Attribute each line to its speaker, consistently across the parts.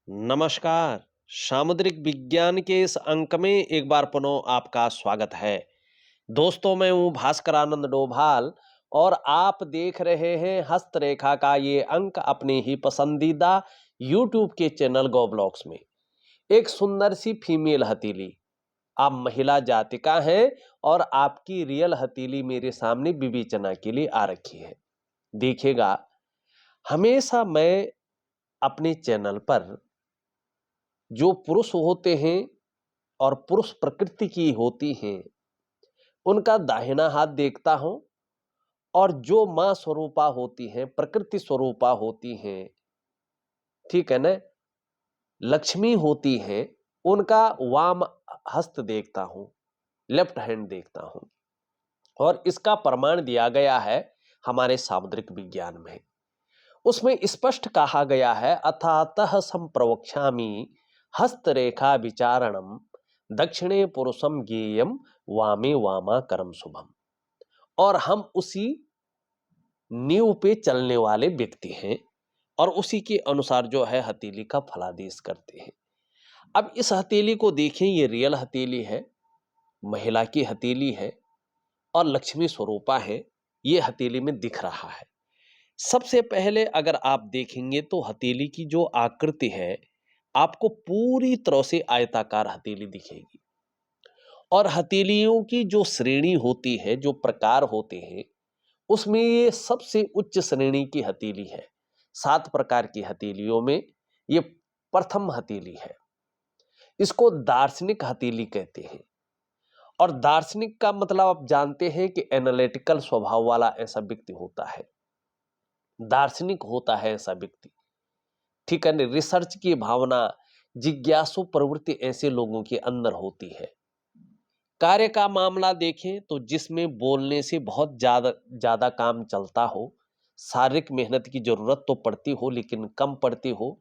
Speaker 1: नमस्कार। सामुद्रिक विज्ञान के इस अंक में एक बार पुनः आपका स्वागत है। दोस्तों, मैं हूं भास्कर आनंद डोभाल और आप देख रहे हैं हस्तरेखा का ये अंक अपने ही पसंदीदा यूट्यूब के चैनल गो ब्लॉग्स में। एक सुंदर सी फीमेल हथेली, आप महिला जातिका हैं और आपकी रियल हथेली मेरे सामने विवेचना के लिए आ रखी है। देखिएगा, हमेशा मैं अपने चैनल पर जो पुरुष होते हैं और पुरुष प्रकृति की होती हैं, उनका दाहिना हाथ देखता हूं और जो मां स्वरूपा होती हैं, प्रकृति स्वरूपा होती हैं, ठीक है ना, लक्ष्मी होती हैं, उनका वाम हस्त देखता हूं, लेफ्ट हैंड देखता हूं। और इसका प्रमाण दिया गया है हमारे सामुद्रिक विज्ञान में। उसमें स्पष्ट कहा गया है, अथातः संप्रवक्ष्यामि हस्तरेखा विचारणम दक्षिणे पुरुषम ज्ञेयम वामे वामा करम शुभम। और हम उसी नींव पे चलने वाले व्यक्ति हैं और उसी के अनुसार जो है हथेली का फलादेश करते हैं। अब इस हथेली को देखें, ये रियल हथेली है, महिला की हथेली है और लक्ष्मी स्वरूपा है, ये हथेली में दिख रहा है। सबसे पहले अगर आप देखेंगे तो हथेली की जो आकृति है, आपको पूरी तरह से आयताकार हथेली दिखेगी। और हथेलियों की जो श्रेणी होती है, जो प्रकार होते हैं, उसमें ये सबसे उच्च श्रेणी की हथेली है। 7 प्रकार की हथेलियों में ये प्रथम हथेली है। इसको दार्शनिक हथेली कहते हैं। और दार्शनिक का मतलब आप जानते हैं कि एनालिटिकल स्वभाव वाला ऐसा व्यक्ति होता है, दार्शनिक होता है ऐसा व्यक्ति, ठीक है ना। रिसर्च की भावना, जिज्ञासु प्रवृत्ति ऐसे लोगों के अंदर होती है। कार्य का मामला देखें तो जिसमें बोलने से बहुत ज्यादा ज्यादा काम चलता हो, शारीरिक मेहनत की जरूरत तो पड़ती हो लेकिन कम पड़ती हो,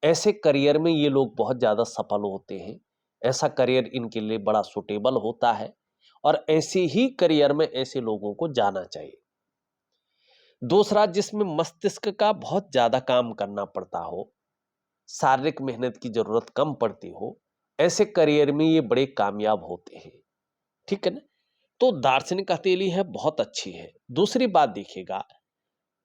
Speaker 1: ऐसे करियर में ये लोग बहुत ज्यादा सफल होते हैं। ऐसा करियर इनके लिए बड़ा सुटेबल होता है और ऐसे ही करियर में ऐसे लोगों को जाना चाहिए। दूसरा, जिसमें मस्तिष्क का बहुत ज्यादा काम करना पड़ता हो, शारीरिक मेहनत की जरूरत कम पड़ती हो, ऐसे करियर में ये बड़े कामयाब होते हैं, ठीक है ना। तो दार्शनिक हथेली है, बहुत अच्छी है। दूसरी बात देखिएगा,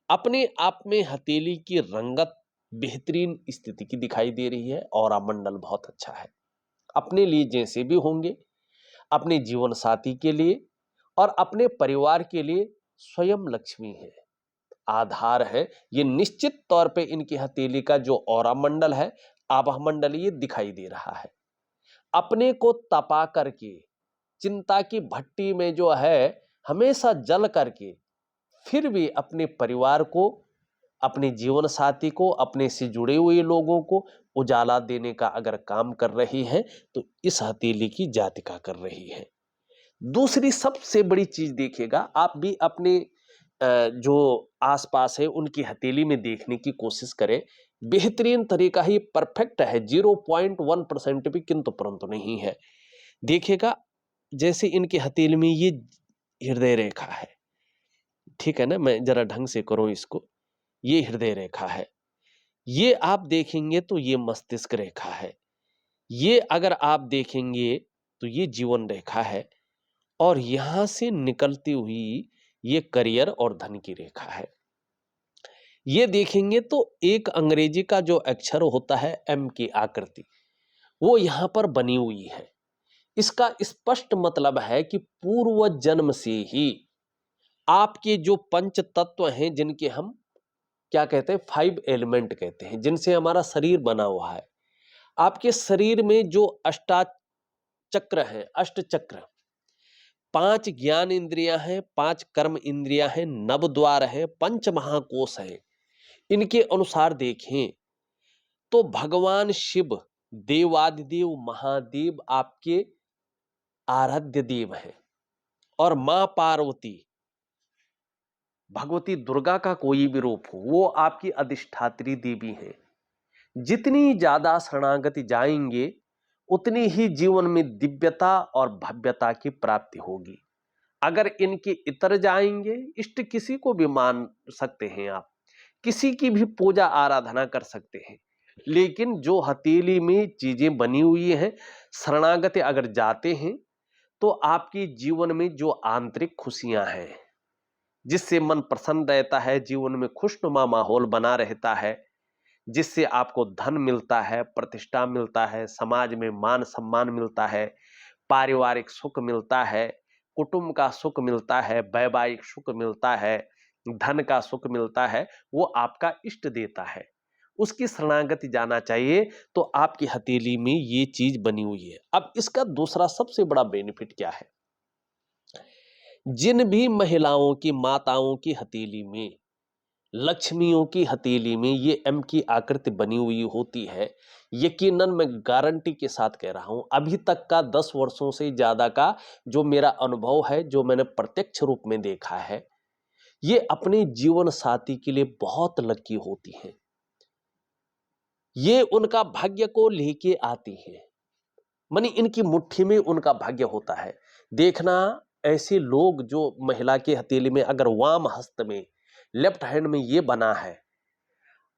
Speaker 1: अपने आप में हथेली की रंगत बेहतरीन स्थिति की दिखाई दे रही है, और मंडल बहुत अच्छा है। अपने लिए जैसे भी होंगे, अपने जीवन साथी के लिए और अपने परिवार के लिए स्वयं लक्ष्मी है, आधार है। ये निश्चित तौर पे इनकी हथेली का जो औरा मंडल है, आभा मंडल, ये दिखाई दे रहा है। अपने को तपा करके, चिंता की भट्टी में जो है हमेशा जल करके, फिर भी अपने परिवार को, अपने जीवन साथी को, अपने से जुड़े हुए लोगों को उजाला देने का अगर काम कर रही है, तो इस हथेली की जातिका कर रही है। दूसरी सबसे बड़ी चीज देखिएगा, आप भी अपने जो आसपास है उनकी हथेली में देखने की कोशिश करें। बेहतरीन तरीका ही, परफेक्ट है, 0.1% भी किंतु परंतु नहीं है। देखिएगा, जैसे इनकी हथेली में ये हृदय रेखा है, ठीक है ना, मैं जरा ढंग से करूं इसको, ये हृदय रेखा है। ये आप देखेंगे तो ये मस्तिष्क रेखा है। ये अगर आप देखेंगे तो ये जीवन रेखा है। और यहां से निकलती हुई ये करियर और धन की रेखा है। ये देखेंगे तो एक अंग्रेजी का जो अक्षर होता है एम की आकृति, वो यहां पर बनी हुई है। इसका स्पष्ट मतलब है कि पूर्व जन्म से ही आपके जो पंच तत्व हैं, जिनके हम क्या कहते हैं, 5 एलिमेंट कहते हैं, जिनसे हमारा शरीर बना हुआ है, आपके शरीर में जो अष्टाचक्र हैं, अष्ट चक्र, 5 ज्ञान इंद्रियां हैं, 5 कर्म इंद्रियां हैं, नव द्वार है, पंच महाकोश हैं। इनके अनुसार देखें तो भगवान शिव, देवादिदेव महादेव आपके आराध्य देव हैं। और मां पार्वती, भगवती दुर्गा का कोई भी रूप हो, वो आपकी अधिष्ठात्री देवी हैं। जितनी ज्यादा शरणागति जाएंगे, उतनी ही जीवन में दिव्यता और भव्यता की प्राप्ति होगी। अगर इनके इतर जाएंगे, इष्ट किसी को भी मान सकते हैं आप, किसी की भी पूजा आराधना कर सकते हैं, लेकिन जो हथेली में चीजें बनी हुई हैं, शरणागत अगर जाते हैं, तो आपके जीवन में जो आंतरिक खुशियां हैं, जिससे मन प्रसन्न रहता है, जीवन में खुशनुमा माहौल बना रहता है, जिससे आपको धन मिलता है, प्रतिष्ठा मिलता है, समाज में मान सम्मान मिलता है, पारिवारिक सुख मिलता है, कुटुंब का सुख मिलता है, वैवाहिक सुख मिलता है, धन का सुख मिलता है, वो आपका इष्ट देता है। उसकी शरणागति जाना चाहिए, तो आपकी हथेली में ये चीज बनी हुई है। अब इसका दूसरा सबसे बड़ा बेनिफिट क्या है? जिन भी महिलाओं की, माताओं की हथेली में, लक्ष्मियों की हथेली में ये एम की आकृति बनी हुई होती है, यकीनन मैं गारंटी के साथ कह रहा हूं, अभी तक का 10 वर्षों से ज्यादा का जो मेरा अनुभव है, जो मैंने प्रत्यक्ष रूप में देखा है, ये अपने जीवन साथी के लिए बहुत लकी होती हैं। ये उनका भाग्य को लेके आती हैं, मानी इनकी मुट्ठी में उनका भाग्य होता है। देखना, ऐसे लोग जो महिला के हथेली में अगर वाम हस्त में, लेफ्ट हैंड में ये बना है,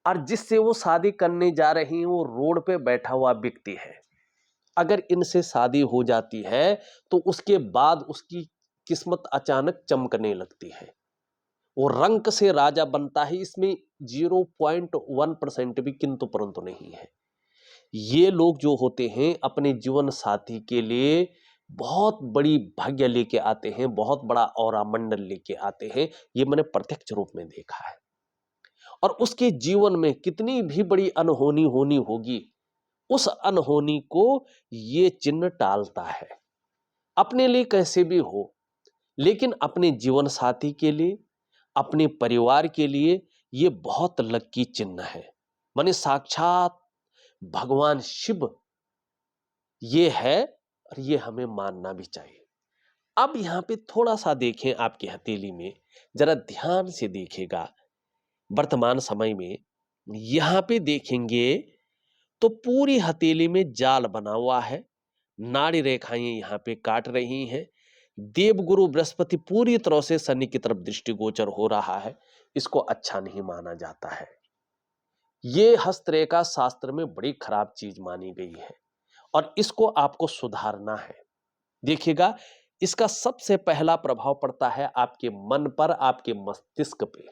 Speaker 1: और जिससे वो शादी करने जा रही हैं, वो रोड पे बैठा हुआ व्यक्ति है, अगर इनसे शादी हो जाती है, तो उसके बाद उसकी किस्मत अचानक चमकने लगती है, वो रंक से राजा बनता है। इसमें 0.1% भी किंतु परंतु नहीं है। ये लोग जो होते हैं, अपने जीवन साथी के लिए बहुत बड़ी भाग्य लेके आते हैं, बहुत बड़ा औरा मंडल लेके आते हैं। ये मैंने प्रत्यक्ष रूप में देखा है। और उसके जीवन में कितनी भी बड़ी अनहोनी होनी होगी, उस अनहोनी को ये चिन्ह टालता है। अपने लिए कैसे भी हो, लेकिन अपने जीवन साथी के लिए, अपने परिवार के लिए ये बहुत लकी चिन्ह है। माने साक्षात भगवान शिव ये है, और ये हमें मानना भी चाहिए। अब यहां पे थोड़ा सा देखें, आपकी हथेली में जरा ध्यान से देखिएगा। वर्तमान समय में यहां पे देखेंगे तो पूरी हथेली में जाल बना हुआ है, नाड़ी रेखाएं यहां पे काट रही हैं। देवगुरु बृहस्पति पूरी तरह से शनि की तरफ दृष्टिगोचर हो रहा है, इसको अच्छा नहीं माना जाता है। ये हस्तरेखा शास्त्र में बड़ी खराब चीज मानी गई है, और इसको आपको सुधारना है। देखिएगा, इसका सबसे पहला प्रभाव पड़ता है आपके मन पर, आपके मस्तिष्क पे।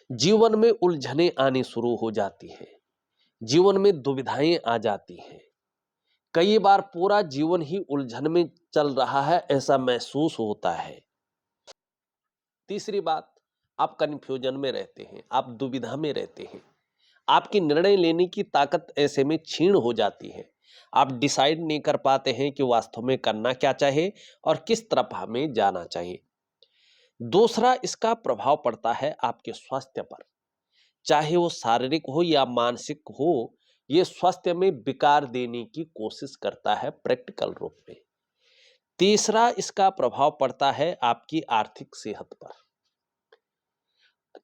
Speaker 1: जीवन में उलझने आनी शुरू हो जाती हैं, जीवन में दुविधाएं आ जाती हैं। कई बार पूरा जीवन ही उलझन में चल रहा है, ऐसा महसूस होता है। तीसरी बात, आप कंफ्यूजन में रहते हैं, आप दुविधा में रहते हैं। आपकी निर्णय लेने की ताकत ऐसे में क्षीण हो जाती है। आप डिसाइड नहीं कर पाते हैं कि वास्तव में करना क्या चाहिए और किस तरफ हमें जाना चाहिए। दूसरा, इसका प्रभाव पड़ता है आपके स्वास्थ्य पर, चाहे वो शारीरिक हो या मानसिक हो। ये स्वास्थ्य में विकार देने की कोशिश करता है प्रैक्टिकल रूप में। तीसरा, इसका प्रभाव पड़ता है आपकी आर्थिक सेहत पर।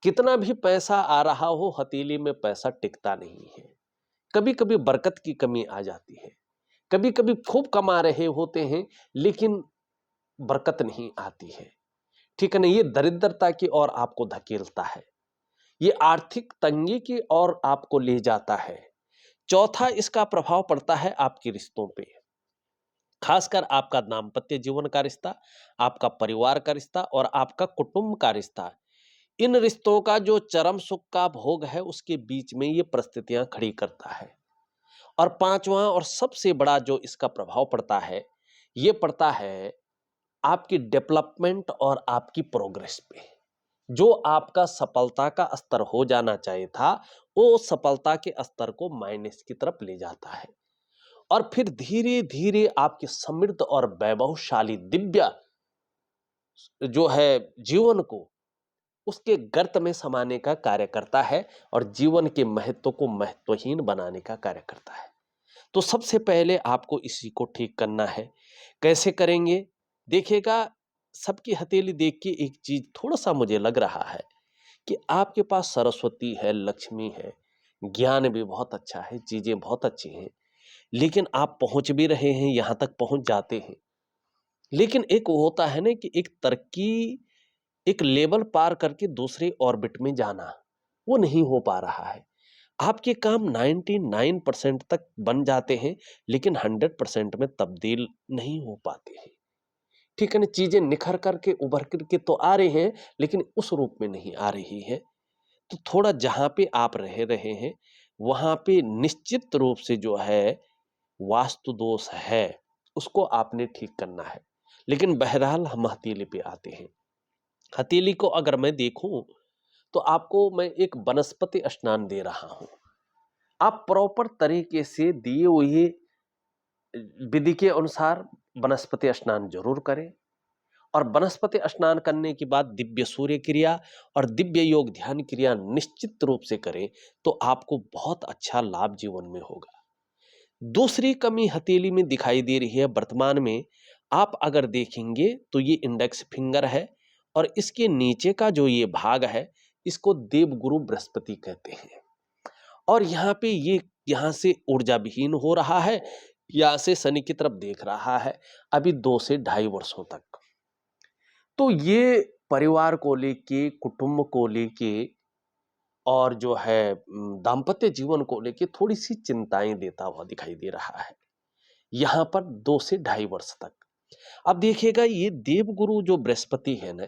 Speaker 1: कितना भी पैसा आ रहा हो, हथेली में पैसा टिकता नहीं है। कभी कभी बरकत की कमी आ जाती है, कभी कभी खूब कमा रहे होते हैं, लेकिन बरकत नहीं आती है। ठीक है ना? ये दरिद्रता की ओर आपको धकेलता है, ये आर्थिक तंगी की ओर आपको ले जाता है। चौथा, इसका प्रभाव पड़ता है आपके रिश्तों पे, खासकर आपका दाम्पत्य जीवन का रिश्ता, आपका परिवार का रिश्ता और आपका कुटुंब का रिश्ता। इन रिश्तों का जो चरम सुख का भोग है, उसके बीच में ये परिस्थितियां खड़ी करता है। और पांचवा और सबसे बड़ा जो इसका प्रभाव पड़ता है, ये पड़ता है आपकी डेवलपमेंट और आपकी प्रोग्रेस पे। जो आपका सफलता का स्तर हो जाना चाहिए था, वो सफलता के स्तर को माइनस की तरफ ले जाता है। और फिर धीरे धीरे आपके समृद्ध और वैभवशाली दिव्य जो है जीवन को उसके गर्त में समाने का कार्य करता है, और जीवन के महत्व को महत्वहीन बनाने का कार्य करता है। तो सबसे पहले आपको इसी को ठीक करना है। कैसे करेंगे? देखिएगा, सबकी हथेली देख के एक चीज थोड़ा सा मुझे लग रहा है कि आपके पास सरस्वती है, लक्ष्मी है, ज्ञान भी बहुत अच्छा है, चीजें बहुत अच्छी हैं, लेकिन आप पहुंच भी रहे हैं, यहां तक पहुंच जाते हैं। लेकिन एक होता है ना कि एक तरक्की, एक लेवल पार करके दूसरे ऑर्बिट में जाना, वो नहीं हो पा रहा है। आपके काम 99% तक बन जाते हैं, लेकिन 100% में तब्दील नहीं हो पाते हैं। ठीक है ना? चीज़ें निखर कर के, उभर कर के तो आ रहे हैं, लेकिन उस रूप में नहीं आ रही है। तो थोड़ा जहाँ पे आप रह रहे हैं, वहाँ पे निश्चित रूप से जो है वास्तु दोष है, उसको आपने ठीक करना है। लेकिन बहरहाल हम हथेली पे आते हैं। हथेली को अगर मैं देखूँ, तो आपको मैं एक वनस्पति स्नान दे रहा हूँ। आप प्रॉपर तरीके से दिए हुए विधि के अनुसार वनस्पति स्नान ज़रूर करें। और वनस्पति स्नान करने के बाद दिव्य सूर्य क्रिया और दिव्य योग ध्यान क्रिया निश्चित रूप से करें, तो आपको बहुत अच्छा लाभ जीवन में होगा। दूसरी कमी हथेली में दिखाई दे रही है वर्तमान में, आप अगर देखेंगे तो ये इंडेक्स फिंगर है और इसके नीचे का जो ये भाग है, इसको देवगुरु बृहस्पति कहते हैं। और यहाँ पे ये यहाँ से ऊर्जा विहीन हो रहा है, यहाँ से शनि की तरफ देख रहा है, अभी 2 से ढाई वर्षों तक। तो ये परिवार को लेके, कुटुंब को लेके और जो है दाम्पत्य जीवन को लेके थोड़ी-सी चिंताएँ देता हुआ दिखाई दे रहा है। यहाँ पर 2 से ढाई वर्ष तक। अब देखिएगा ये देवगुरु जो बृहस्पति है ना,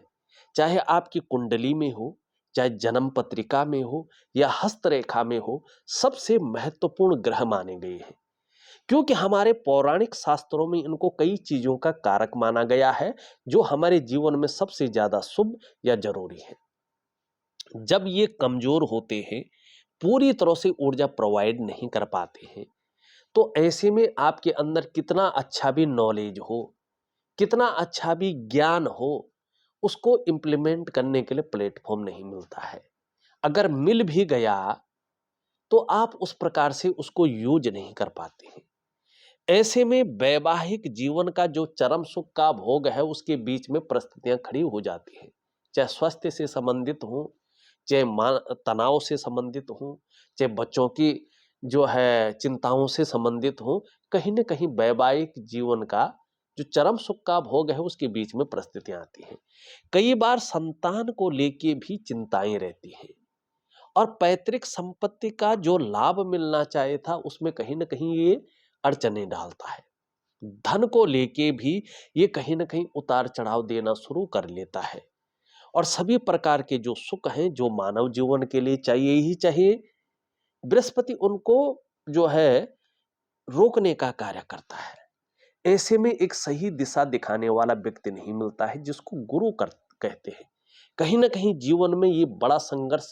Speaker 1: चाहे आपकी कुंडली में हो, चाहे जन्म पत्रिका में हो या हस्तरेखा में हो, सबसे महत्वपूर्ण ग्रह माने गए हैं। क्योंकि हमारे पौराणिक शास्त्रों में इनको कई चीज़ों का कारक माना गया है, जो हमारे जीवन में सबसे ज़्यादा शुभ या ज़रूरी है। जब ये कमज़ोर होते हैं, पूरी तरह से ऊर्जा प्रोवाइड नहीं कर पाते हैं, तो ऐसे में आपके अंदर कितना अच्छा भी नॉलेज हो, कितना अच्छा भी ज्ञान हो, उसको इम्प्लीमेंट करने के लिए प्लेटफ़ॉर्म नहीं मिलता है। अगर मिल भी गया, तो आप उस प्रकार से उसको यूज़ नहीं कर पाते हैं। ऐसे में वैवाहिक जीवन का जो चरम सुख का भोग है, उसके बीच में परिस्थितियाँ खड़ी हो जाती हैं। चाहे स्वास्थ्य से संबंधित हों, चाहे तनाव से संबंधित हों, चाहे बच्चों की जो है चिंताओं से संबंधित हों, कहीं न कहीं वैवाहिक जीवन का जो चरम सुख का भोग है, उसके बीच में परिस्थितियाँ आती हैं। कई बार संतान को लेके भी चिंताएँ रहती हैं और पैतृक संपत्ति का जो लाभ मिलना चाहिए था, उसमें कहीं न कहीं ये अड़चनें डालता है। धन को लेके भी ये कहीं न कहीं उतार-चढ़ाव देना शुरू कर लेता है और सभी प्रकार के जो सुख हैं, जो मानव जीवन के लिए चाहिए ही चाहिए, बृहस्पति उनको जो है रोकने का कार्य करता है। ऐसे में एक सही दिशा दिखाने वाला व्यक्ति नहीं मिलता है, जिसको गुरु कर कहते हैं। कहीं न कहीं जीवन में ये बड़ा संघर्ष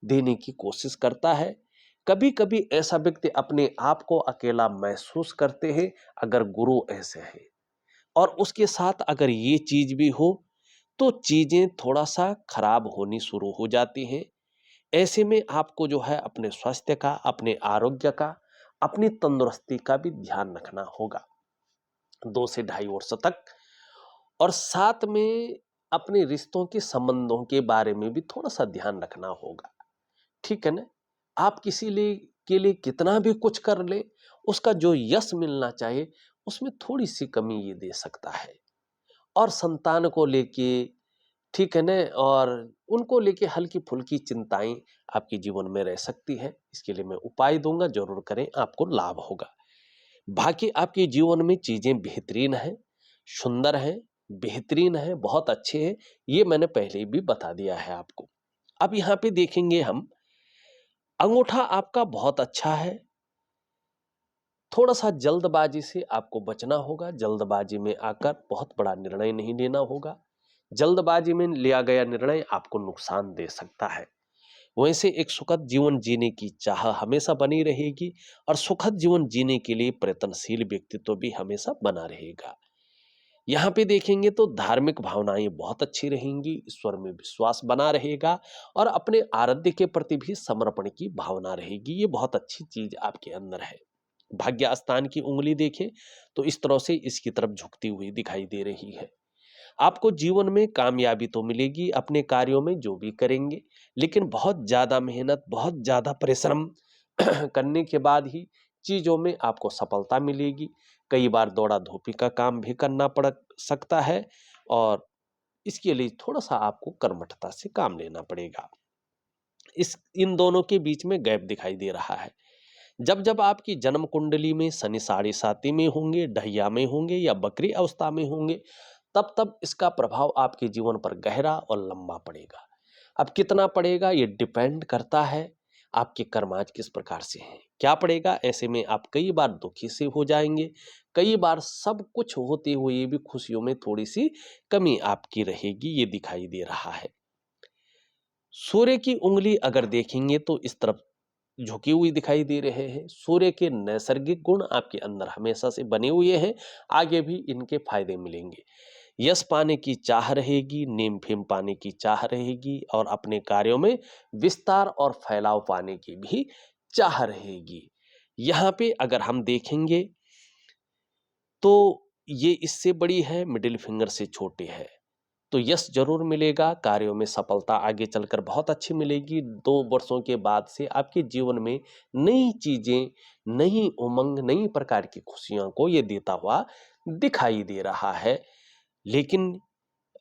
Speaker 1: देने की कोशिश करता है। कभी-कभी ऐसा व्यक्ति अपने आप को अकेला महसूस करते हैं, अगर गुरु ऐसे हैं। और उसके साथ अगर ये चीज़ भी हो, तो चीज़ें थोड़ा-सा खराब होनी शुरू हो जाती हैं। ऐसे में आपको जो है अपने स्वास्थ्य का, अपने आरोग्य का, अपनी तंदुरुस्ती का भी ध्यान रखना होगा, 2 से ढाई वर्ष तक। और साथ में अपने रिश्तों के संबंधों के बारे में भी थोड़ा-सा ध्यान रखना होगा। ठीक है ना? आप किसी के लिए कितना भी कुछ कर लें, उसका जो यश मिलना चाहिए, उसमें थोड़ी-सी कमी ये दे सकता है। और संतान को लेके, ठीक है ना? और उनको लेके हल्की-फुल्की चिंताएँ आपके जीवन में रह सकती है। इसके लिए मैं उपाय दूँगा, ज़रूर करें, आपको लाभ होगा। बाकी आपके जीवन में चीज़ें बेहतरीन हैं, सुंदर हैं, बेहतरीन हैं, बहुत अच्छे हैं, ये मैंने पहले ही भी बता दिया है आपको। अब यहाँ पे देखेंगे हम, अंगूठा आपका बहुत अच्छा है, थोड़ा-सा जल्दबाज़ी से आपको बचना होगा, जल्दबाज़ी में आकर बहुत बड़ा निर्णय नहीं लेना होगा। जल्दबाज़ी में लिया गया निर्णय आपको नुकसान दे सकता है। वैसे एक सुखद जीवन जीने की चाह हमेशा बनी रहेगी और सुखद जीवन जीने के लिए प्रयत्नशील व्यक्तित्व भी हमेशा बना रहेगा। यहाँ पे देखेंगे तो धार्मिक भावनाएँ बहुत अच्छी रहेंगी, ईश्वर में विश्वास बना रहेगा और अपने आराध्य के प्रति भी समर्पण की भावना रहेगी, ये बहुत अच्छी चीज़ आपके अंदर है। भाग्य स्थान की उँगली देखें, तो इस तरह से इसकी तरफ झुकती हुई दिखाई दे रही है। आपको जीवन में कामयाबी तो मिलेगी अपने कार्यों में जो भी करेंगे, लेकिन बहुत ज़्यादा मेहनत, बहुत ज़्यादा परिश्रम करने के बाद ही चीज़ों में आपको सफलता मिलेगी। कई बार दौड़ा-धूपी का काम भी करना पड़ सकता है और इसके लिए थोड़ा-सा आपको कर्मठता से काम लेना पड़ेगा। इन दोनों के बीच में गैप दिखाई दे रहा है। जब जब आपकी जन्म कुंडली में शनि साढ़े साती में होंगे, ढैया में होंगे या बकरी अवस्था में होंगे, तब तब इसका प्रभाव आपके जीवन पर गहरा और लंबा पड़ेगा। अब कितना पड़ेगा ये डिपेंड करता है आपके कर्म आज किस प्रकार से हैं। क्या पड़ेगा, ऐसे में आप कई बार दुखी से हो जाएंगे, कई बार सब कुछ होते हुए भी खुशियों में थोड़ी सी कमी आपकी रहेगी, ये दिखाई दे रहा है। सूर्य की उंगली अगर देखेंगे तो इस तरफ झुकी हुई दिखाई दे रहे हैं। सूर्य के नैसर्गिक गुण आपके अंदर हमेशा से बने हुए हैं, आगे भी इनके फायदे मिलेंगे। यश पाने की चाह रहेगी, नेम फेम पाने की चाह रहेगी और अपने कार्यों में विस्तार और फैलाव पाने की भी चाह रहेगी। यहाँ पे अगर हम देखेंगे तो ये इससे बड़ी है, मिडिल फिंगर से छोटी है। तो यश जरूर मिलेगा, कार्यों में सफलता आगे चलकर बहुत अच्छी मिलेगी। 2 वर्षों के बाद से आपके जीवन में नई चीजें, नई उमंग, नई प्रकार की खुशियों को ये देता हुआ दिखाई दे रहा है। लेकिन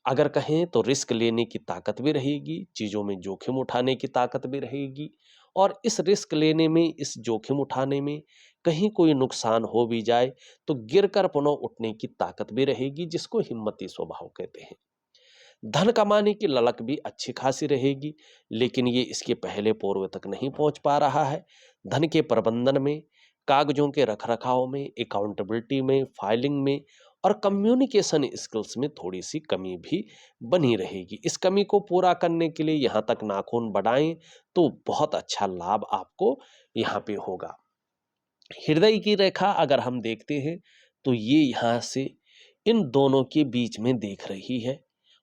Speaker 1: अगर कहें तो रिस्क लेने की ताकत भी रहेगी, चीजों में जोखिम उठाने की ताकत भी रहेगी और इस रिस्क लेने में, इस जोखिम उठाने में कहीं कोई नुकसान हो भी जाए तो गिरकर पुनः उठने की ताकत भी रहेगी, जिसको हिम्मती स्वभाव कहते हैं। धन कमाने की ललक भी अच्छी खासी रहेगी, लेकिन ये इसके पहले पूर्व तक नहीं पहुंच पा रहा है। धन के प्रबंधन में, कागजों के रखरखाव में, अकाउंटेबिलिटी में, फाइलिंग में और कम्युनिकेशन स्किल्स में थोड़ी सी कमी भी बनी रहेगी। इस कमी को पूरा करने के लिए यहाँ तक नाखून बढ़ाएं तो बहुत अच्छा लाभ आपको यहाँ पे होगा। हृदय की रेखा अगर हम देखते हैं तो ये यहाँ से इन दोनों के बीच में देख रही है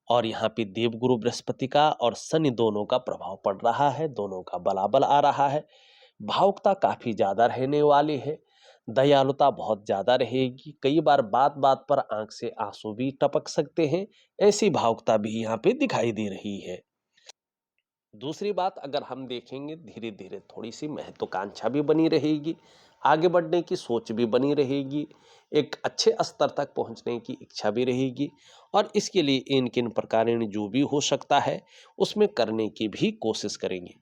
Speaker 1: और यहाँ पे देवगुरु बृहस्पति का और शनि दोनों का प्रभाव पड़ रहा है, दोनों का बलाबल आ रहा है। भावुकता काफी ज्यादा रहने वाली है, दयालुता बहुत ज्यादा रहेगी, कई बार बात बात पर आंख से आंसू भी टपक सकते हैं, ऐसी भावुकता भी यहाँ पे दिखाई दे रही है। दूसरी बात अगर हम देखेंगे, धीरे धीरे थोड़ी सी महत्वाकांक्षा भी बनी रहेगी, आगे बढ़ने की सोच भी बनी रहेगी, एक अच्छे स्तर तक पहुंचने की इच्छा भी रहेगी और इसके लिए इन किन प्रकार जो भी हो सकता है उसमें करने की भी कोशिश करेंगे।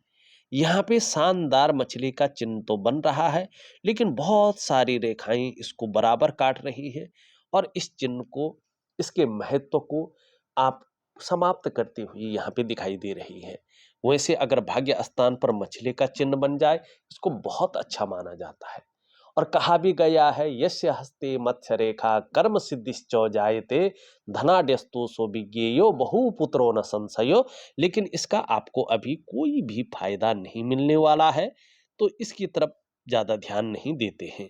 Speaker 1: यहाँ पे शानदार मछली का चिन्ह तो बन रहा है, लेकिन बहुत सारी रेखाएं इसको बराबर काट रही है और इस चिन्ह को, इसके महत्व को आप समाप्त करती हुई यहाँ पे दिखाई दे रही है। वैसे अगर भाग्य स्थान पर मछली का चिन्ह बन जाए, इसको बहुत अच्छा माना जाता है और कहा भी गया है, यस्य हस्ते मत्स्य रेखा कर्म सिद्धिश्चो जायते धनाड्यस्तु सो विज्ञेयो बहुपुत्रो न संशयो। लेकिन इसका आपको अभी कोई भी फायदा नहीं मिलने वाला है, तो इसकी तरफ ज्यादा ध्यान नहीं देते हैं।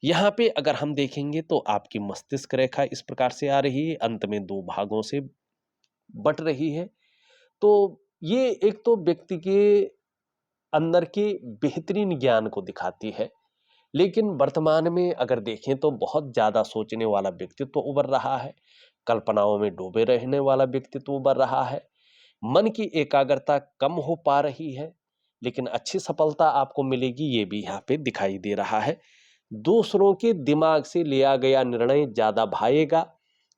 Speaker 1: यहाँ पे अगर हम देखेंगे तो आपकी मस्तिष्क रेखा इस प्रकार से आ रही है, अंत में 2 भागों से बट रही है। तो ये एक तो व्यक्ति के अंदर के बेहतरीन ज्ञान को दिखाती है, लेकिन वर्तमान में अगर देखें तो बहुत ज्यादा सोचने वाला व्यक्तित्व उभर रहा है, कल्पनाओं में डूबे रहने वाला व्यक्तित्व उभर रहा है, मन की एकाग्रता कम हो पा रही है, लेकिन अच्छी सफलता आपको मिलेगी, ये भी यहाँ पे दिखाई दे रहा है। दूसरों के दिमाग से लिया गया निर्णय ज्यादा भाएगा,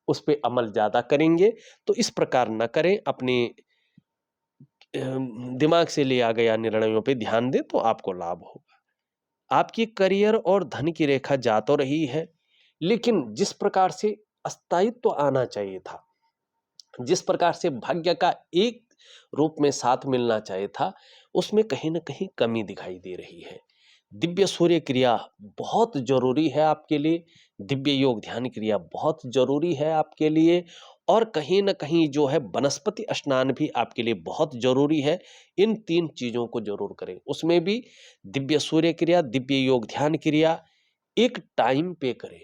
Speaker 1: उस पे अमल ज्यादा करेंगे, तो इस प्रकार न करें, अपने दिमाग से लिया गया निर्णयों पे ध्यान दें तो आपको लाभ होगा। आपकी करियर और धन की रेखा जा तो रही है, लेकिन जिस प्रकार से स्थायित्व आना चाहिए था, जिस प्रकार से भाग्य का एक रूप में साथ मिलना चाहिए था, उसमें कहीं न कहीं कमी दिखाई दे रही है। दिव्य सूर्य क्रिया बहुत जरूरी है आपके लिए, दिव्य योग ध्यान क्रिया बहुत जरूरी है आपके लिए और कहीं न कहीं जो है वनस्पति स्नान भी आपके लिए बहुत जरूरी है। इन 3 चीजों को जरूर करें। उसमें भी दिव्य सूर्य क्रिया, दिव्य योग ध्यान क्रिया एक टाइम पे करें।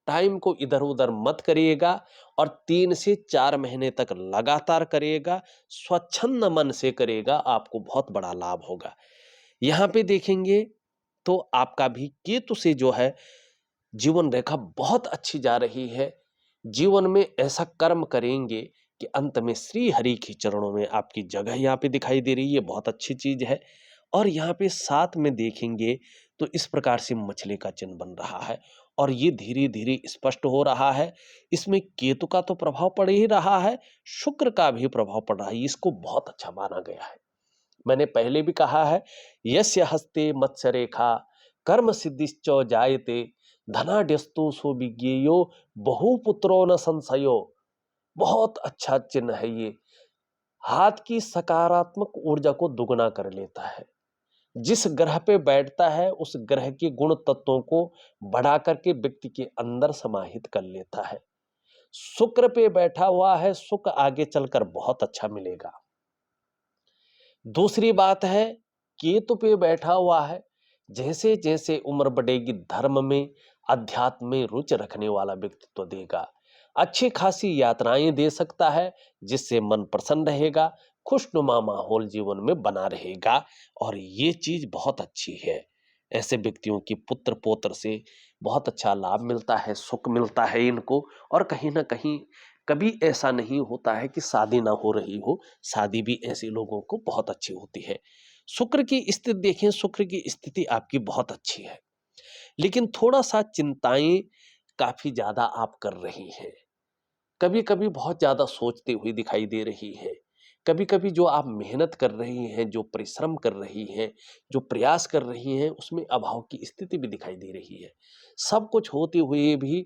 Speaker 1: टाइम को इधर-उधर मत करिएगा और 3 से 4 महीने तक लगातार करिएगा, स्वच्छंद मन से करिएगा, आपको बहुत बड़ा लाभ होगा। यहाँ पे देखेंगे तो आपका भी केतु से जो है जीवन रेखा बहुत अच्छी जा रही है। जीवन में ऐसा कर्म करेंगे कि अंत में श्री हरि के चरणों में आपकी जगह यहाँ पे दिखाई दे रही है, बहुत अच्छी चीज है। और यहाँ पे साथ में देखेंगे तो इस प्रकार से मछली का चिन्ह बन रहा है और ये धीरे धीरे स्पष्ट हो रहा है। इसमें केतु का तो प्रभाव पड़ ही रहा है, शुक्र का भी प्रभाव पड़ रहा है, इसको बहुत अच्छा माना गया है। मैंने पहले भी कहा है, यस्य हस्ते मत्स्य रेखा कर्म सिद्धिश्च जायते धनाढ्यस्तु सुविज्ञेयो बहुपुत्रो न संशयो। बहुत अच्छा चिन्ह है ये। हाथ की सकारात्मक ऊर्जा को दुगना कर लेता है। जिस ग्रह पे बैठता है उस ग्रह के गुण तत्वों को बढ़ा करके व्यक्ति के अंदर समाहित कर लेता है। शुक्र पे बैठा हुआ है, सुख आगे चलकर बहुत अच्छा मिलेगा। दूसरी बात है, केतु पे बैठा हुआ है, जैसे जैसे उम्र बढ़ेगी धर्म में अध्यात्म में रुचि रखने वाला व्यक्तित्व देगा। अच्छी खासी यात्राएं दे सकता है, जिससे मन प्रसन्न रहेगा, खुशनुमा माहौल जीवन में बना रहेगा और ये चीज बहुत अच्छी है। ऐसे व्यक्तियों की पुत्र पौत्र से बहुत अच्छा लाभ मिलता है, सुख मिलता है इनको। और कहीं ना कहीं कभी ऐसा नहीं होता है कि शादी ना हो रही हो, शादी भी ऐसे लोगों को बहुत अच्छी होती है। शुक्र की स्थिति देखें, शुक्र की स्थिति आपकी बहुत अच्छी है, लेकिन थोड़ा सा चिंताएं काफी ज्यादा आप कर रही हैं। कभी कभी बहुत ज्यादा सोचती हुई दिखाई दे रही है। कभी कभी जो आप मेहनत कर रही हैं, जो परिश्रम कर रही हैं, जो प्रयास कर रही हैं, उसमें अभाव की स्थिति भी दिखाई दे रही है। सब कुछ होते हुए भी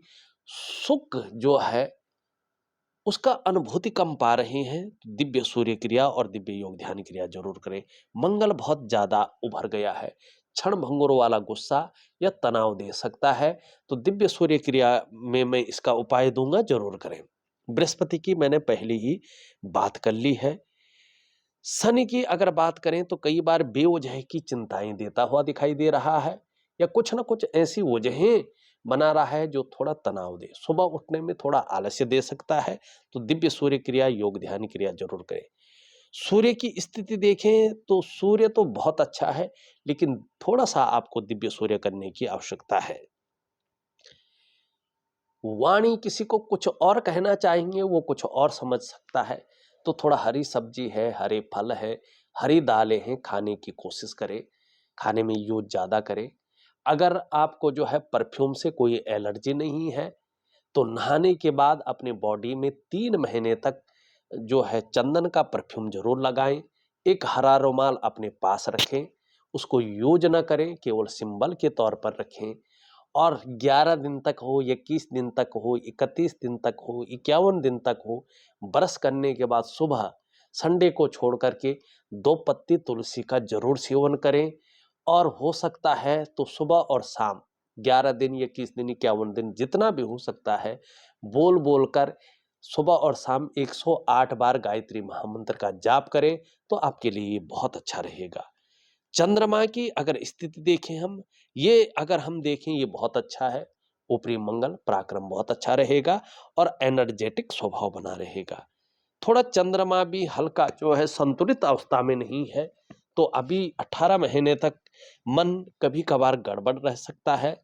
Speaker 1: सुख जो है उसका अनुभूति कम पा रहे हैं। दिव्य सूर्य क्रिया और दिव्य योग ध्यान क्रिया जरूर करें। मंगल बहुत ज्यादा उभर गया है, क्षण भंगुर वाला गुस्सा या तनाव दे सकता है, तो दिव्य सूर्य क्रिया में मैं इसका उपाय दूंगा, जरूर करें। बृहस्पति की मैंने पहले ही बात कर ली है। शनि की अगर बात करें तो कई बार बेवजह की चिंताएं देता हुआ दिखाई दे रहा है, या कुछ ना कुछ ऐसी वजहें बना रहा है जो थोड़ा तनाव दे, सुबह उठने में थोड़ा आलस्य दे सकता है। तो दिव्य सूर्य क्रिया योग ध्यान क्रिया जरूर करें। सूर्य की स्थिति देखें तो सूर्य तो बहुत अच्छा है, लेकिन थोड़ा सा आपको दिव्य सूर्य करने की आवश्यकता है। वाणी किसी को कुछ और कहना चाहेंगे, वो कुछ और समझ सकता है, तो थोड़ा हरी सब्जी है, हरे फल है, हरी दालें हैं, खाने की कोशिश करें, खाने में यूज ज्यादा करें। अगर आपको जो है परफ्यूम से कोई एलर्जी नहीं है, तो नहाने के बाद अपने बॉडी में 3 महीने तक जो है चंदन का परफ्यूम जरूर लगाएं। एक हरा रुमाल अपने पास रखें, उसको यूज ना करें, केवल सिंबल के तौर पर रखें। और 11 दिन तक हो, 21 दिन तक हो, 31 दिन तक हो, 51 दिन तक हो, ब्रश करने के बाद सुबह संडे को छोड़ करके 2 पत्ती तुलसी का जरूर सेवन करें। और हो सकता है तो सुबह और शाम 11 दिन, 21 दिन, 51 दिन, जितना भी हो सकता है, बोल बोल कर सुबह और शाम 108 बार गायत्री महामंत्र का जाप करें, तो आपके लिए ये बहुत अच्छा रहेगा। चंद्रमा की अगर स्थिति देखें हम, ये अगर हम देखें ये बहुत अच्छा है। ऊपरी मंगल पराक्रम बहुत अच्छा रहेगा और एनर्जेटिक स्वभाव बना रहेगा। थोड़ा चंद्रमा भी हल्का जो है संतुलित अवस्था में नहीं है, तो अभी 18 महीने तक मन कभी कभार गड़बड़ रह सकता है,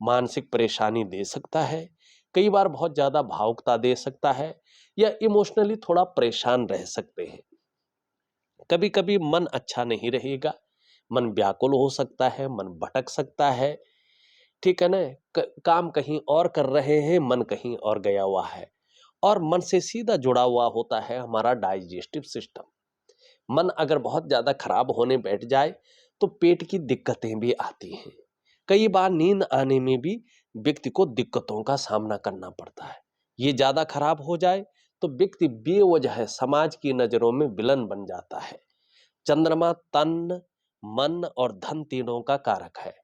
Speaker 1: मानसिक परेशानी दे सकता है, कई बार बहुत ज्यादा भावुकता दे सकता है, या इमोशनली थोड़ा परेशान रह सकते हैं। कभी कभी मन अच्छा नहीं रहेगा, मन व्याकुल हो सकता है, मन भटक सकता है। ठीक है ना। काम कहीं और कर रहे हैं, मन कहीं और गया हुआ है। और मन से सीधा जुड़ा हुआ होता है हमारा डाइजेस्टिव सिस्टम। मन अगर बहुत ज्यादा खराब होने बैठ जाए तो पेट की दिक्कतें भी आती हैं। कई बार नींद आने में भी व्यक्ति को दिक्कतों का सामना करना पड़ता है। ये ज्यादा खराब हो जाए तो व्यक्ति बेवजह समाज की नजरों में विलन बन जाता है। चंद्रमा तन, मन और धन तीनों का कारक है।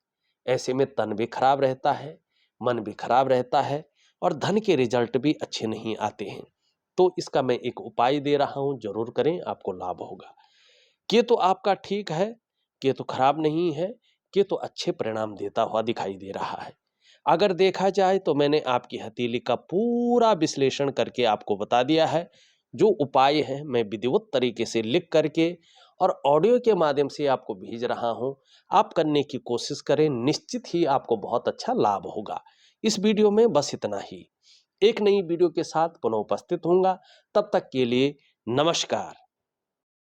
Speaker 1: ऐसे में तन भी खराब रहता है, मन भी खराब रहता है और धन के रिजल्ट भी अच्छे नहीं आते हैं। तो इसका मैं एक उपाय दे रहा हूं, जरूर करें, आपको लाभ होगा। केतु आपका ठीक है, केतु खराब नहीं है, केतु अच्छे परिणाम देता हुआ दिखाई दे रहा है। अगर देखा जाए तो मैंने आपकी हथेली का पूरा विश्लेषण करके आपको बता दिया है। जो उपाय है मैं विधिवत तरीके से लिख करके और ऑडियो के माध्यम से आपको भेज रहा हूं। आप करने की कोशिश करें, निश्चित ही आपको बहुत अच्छा लाभ होगा। इस वीडियो में बस इतना ही। एक नई वीडियो के साथ पुनः उपस्थित होऊंगा। तब तक के लिए नमस्कार।